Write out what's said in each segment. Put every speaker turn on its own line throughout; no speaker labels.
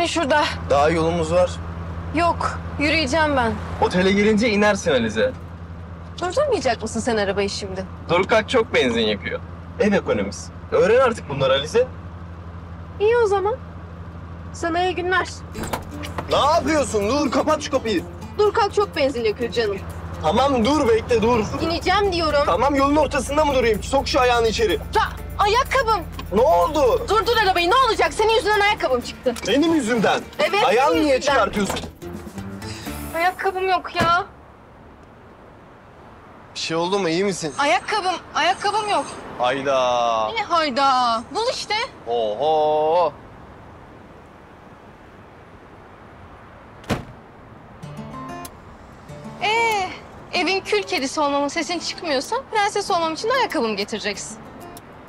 beni şurada.
Daha yolumuz var.
Yok, yürüyeceğim ben.
Otele gelince inersin Alize.
Durdurmayacak mısın sen arabayı şimdi?
Dorukak çok benzin yakıyor. Ev ekonomisi. Öğren artık bunları Alize.
İyi o zaman. Sana iyi günler.
Ne yapıyorsun? Dur kapat şu kapıyı.
Dur kalk, çok benzin yakıyor canım.
Tamam dur bekle dur.
İneceğim diyorum.
Tamam yolun ortasında mı durayım? Sok şu ayağını içeri.
Ayakkabım.
Ne oldu?
Dur arabayı, ne olacak? Senin yüzünden ayakkabım çıktı.
Benim yüzümden.
Evet,
Ayağını
senin
niye
yüzünden.
çıkartıyorsun?
Ayakkabım yok ya.
Bir şey oldu mu? İyi misin?
Ayakkabım yok.
Hayda.
Ne hayda? Bul işte.
Oho.
Evin kül kedisi olmamın sesin çıkmıyorsa prenses olmam için de ayakkabımı getireceksin.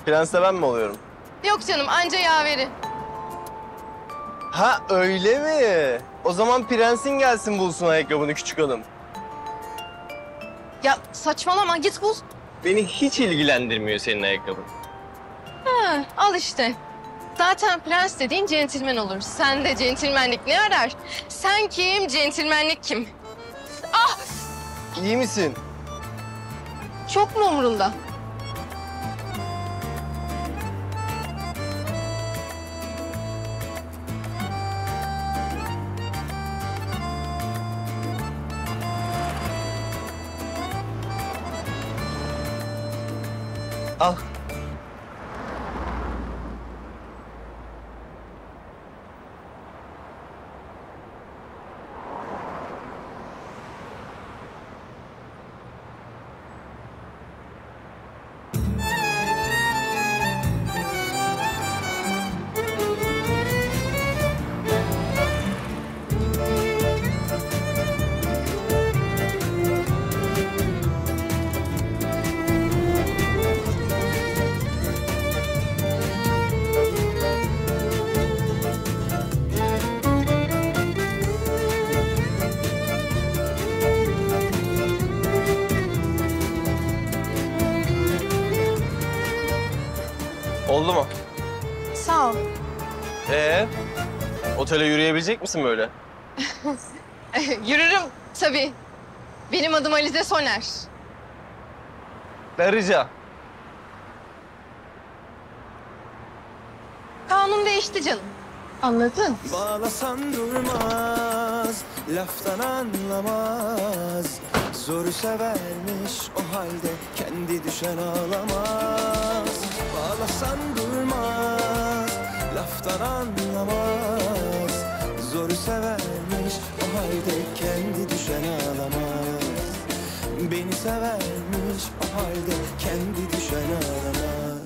Prens de ben mi oluyorum?
Yok canım, anca yaveri.
Ha öyle mi? O zaman prensin gelsin bulsun ayakkabını küçük hanım.
Ya saçmalama, git bul.
Beni hiç ilgilendirmiyor senin ayakkabın.
Ha, al işte. Zaten prens dediğin centilmen olur. Sen de centilmenlik ne arar? Sen kim, centilmenlik kim? Ah!
İyi misin?
Çok mu umurunda?
Al. Oldu mu?
Sağ ol.
Otele yürüyebilecek misin böyle?
Yürürüm tabii. Benim adım Alize Soner.
Ben rica.
Kanun değişti canım. Anladın?
Bağlasan durmaz, laftan anlamaz. Zoru severmiş o halde kendi düşen ağlamaz. Bağlasan durmaz, laftan anlamaz. Zoru severmiş o halde kendi düşen ağlamaz. Beni severmiş o halde kendi düşen ağlamaz.